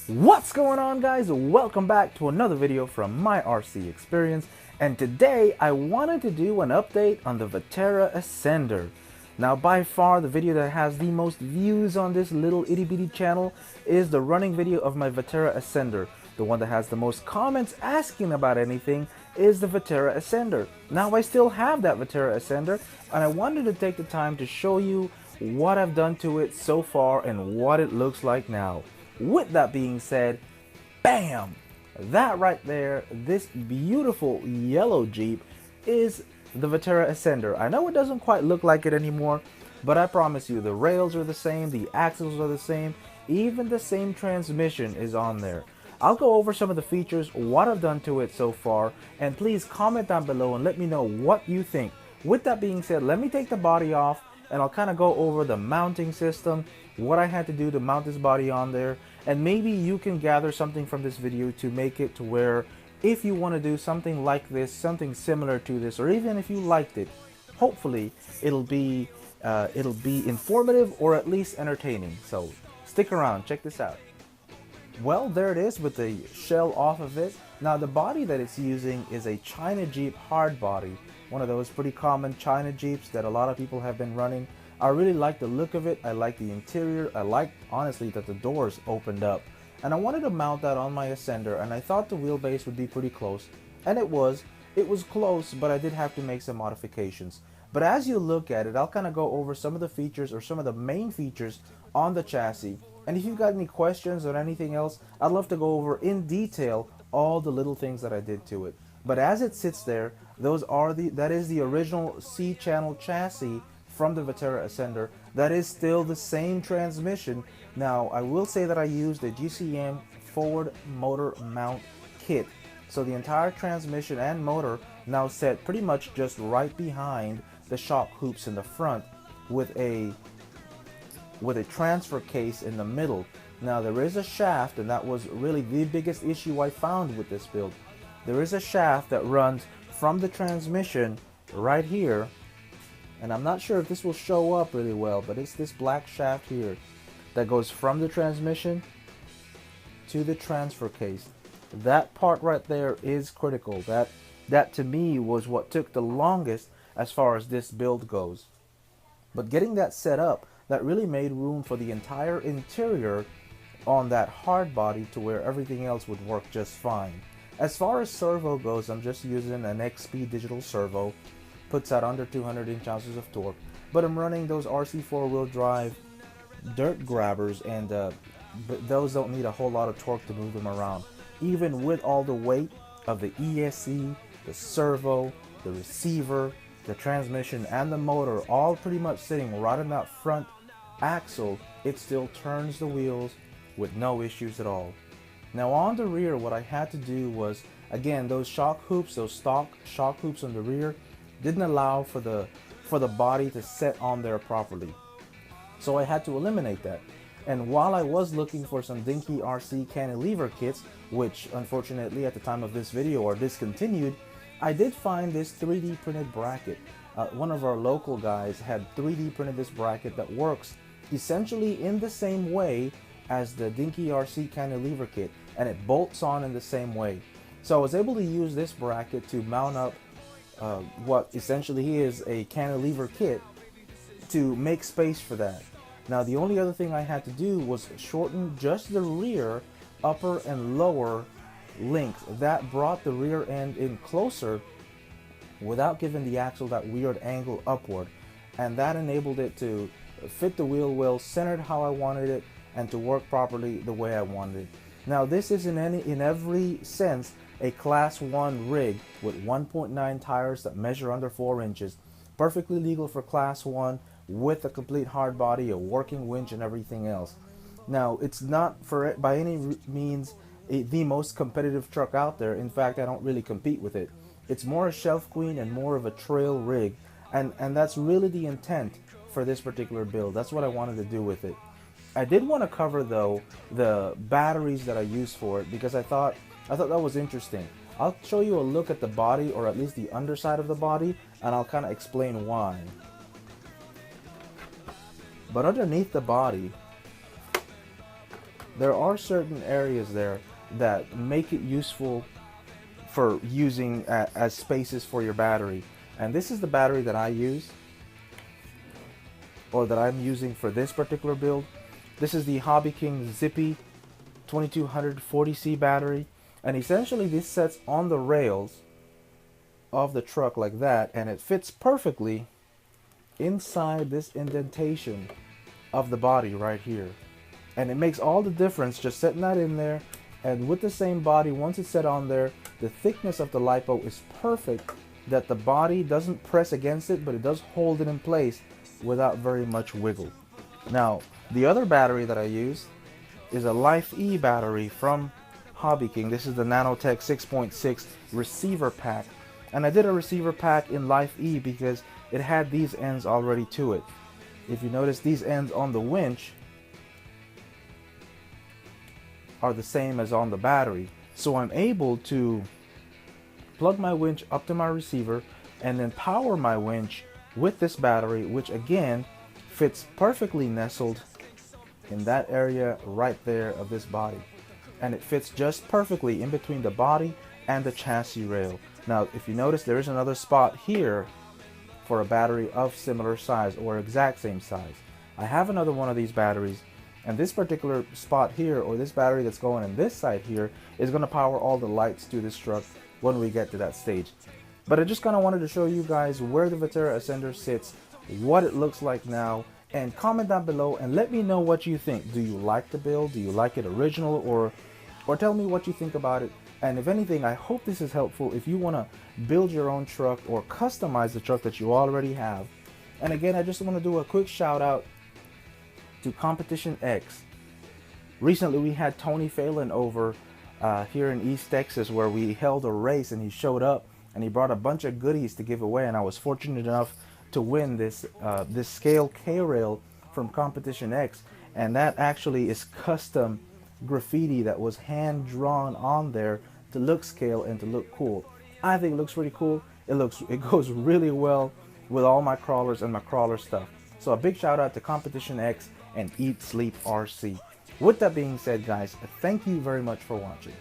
What's going on, guys? Welcome back to another video from my RC experience, and today I wanted to do an update on the Vaterra Ascender. Now, by far the video that has the most views on this little itty bitty channel is the running video of my Vaterra Ascender. The one that has the most comments asking about anything is the Vaterra Ascender. Now, I still have that Vaterra Ascender, and I wanted to take the time to show you what I've done to it so far and what it looks like now. With that being said, bam! That right there, this beautiful yellow Jeep is the Vaterra Ascender. I know it doesn't quite look like it anymore, but I promise you the rails are the same, the axles are the same, even the same transmission is on there. I'll go over some of the features, what I've done to it so far, and please comment down below and let me know what you think. With that being said, let me take the body off and I'll kind of go over the mounting system, what I had to do to mount this body on there, and maybe you can gather something from this video to make it to where if you want to do something like this, something similar to this, or even if you liked it, hopefully it'll be informative or at least entertaining. So stick around, check this out. Well, there it is with the shell off of it. Now the body that it's using is a China Jeep hard body, one of those pretty common China Jeeps that a lot of people have been running. I really like the look of it. I like the interior. I like, honestly, that the doors opened up. And I wanted to mount that on my Ascender, and I thought the wheelbase would be pretty close. And it was. It was close, but I did have to make some modifications. But as you look at it, I'll kind of go over some of the features or some of the main features on the chassis. And if you've got any questions or anything else, I'd love to go over in detail all the little things that I did to it. But as it sits there, that is the original C-channel chassis from the Vaterra Ascender. That is still the same transmission. Now, I will say that I used a GCM forward motor mount kit. So the entire transmission and motor now set pretty much just right behind the shock hoops in the front with a transfer case in the middle. Now there is a shaft, and that was really the biggest issue I found with this build. There is a shaft that runs from the transmission right here, and I'm not sure if this will show up really well, but it's this black shaft here that goes from the transmission to the transfer case. That part right there is critical. That to me was what took the longest as far as this build goes. But getting that set up, that really made room for the entire interior on that hard body to where everything else would work just fine. As far as servo goes, I'm just using an XP digital servo. Puts out under 200 inch-ounces of torque, but I'm running those RC four-wheel drive dirt grabbers, and those don't need a whole lot of torque to move them around. Even with all the weight of the ESC, the servo, the receiver, the transmission, and the motor all pretty much sitting right on that front axle, it still turns the wheels with no issues at all. Now on the rear, what I had to do was, again, those shock hoops, those stock shock hoops on the rear didn't allow for the body to set on there properly. So I had to eliminate that. And while I was looking for some dinky RC cantilever kits, which unfortunately at the time of this video are discontinued, I did find this 3D printed bracket. One of our local guys had 3D printed this bracket that works essentially in the same way as the dinky RC cantilever kit, and it bolts on in the same way. So I was able to use this bracket to mount up what essentially is a cantilever kit to make space for that. Now the only other thing I had to do was shorten just the rear upper and lower length. That brought the rear end in closer without giving the axle that weird angle upward, and that enabled it to fit the wheel well, centered how I wanted it, and to work properly the way I wanted it. Now this is in every sense a class 1 rig with 1.9 tires that measure under 4 inches. Perfectly legal for class 1 with a complete hard body, a working winch, and everything else. Now it's not by any means the most competitive truck out there. In fact, I don't really compete with it. It's more a shelf queen and more of a trail rig, and that's really the intent for this particular build. That's what I wanted to do with it. I did want to cover though the batteries that I used for it, because I thought that was interesting. I'll show you a look at the body, or at least the underside of the body, and I'll kind of explain why. But underneath the body, there are certain areas there that make it useful for using as spaces for your battery. And this is the battery that I use, or that I'm using for this particular build. This is the Hobby King Zippy 2240C battery, and essentially this sets on the rails of the truck like that, and it fits perfectly inside this indentation of the body right here. And it makes all the difference just setting that in there. And with the same body, once it's set on there, the thickness of the LiPo is perfect, that the body doesn't press against it, but it does hold it in place without very much wiggle. Now, the other battery that I use is a Life E battery from Hobby King. This is the Nanotech 6.6 receiver pack. And I did a receiver pack in Life E because it had these ends already to it. If you notice, these ends on the winch are the same as on the battery. So I'm able to plug my winch up to my receiver and then power my winch with this battery, which again fits perfectly nestled in that area right there of this body. And it fits just perfectly in between the body and the chassis rail. Now, if you notice, there is another spot here for a battery of similar size or exact same size. I have another one of these batteries, and this particular spot here, or this battery that's going in this side here, is going to power all the lights to this truck when we get to that stage. But I just kind of wanted to show you guys where the Vaterra Ascender sits, what it looks like now, and comment down below and let me know what you think. Do you like the build? Do you like it original? Or tell me what you think about it. And if anything, I hope this is helpful if you want to build your own truck or customize the truck that you already have. And again, I just want to do a quick shout out to Competition X. Recently we had Tony Phelan over here in East Texas, where we held a race, and he showed up and he brought a bunch of goodies to give away, and I was fortunate enough to win this this scale K-rail from Competition X, and that actually is custom graffiti that was hand drawn on there to look scale and to look cool. I think it looks really cool. It goes really well with all my crawlers and my crawler stuff. So a big shout out to Competition X and Eat Sleep RC. With that being said, guys, thank you very much for watching.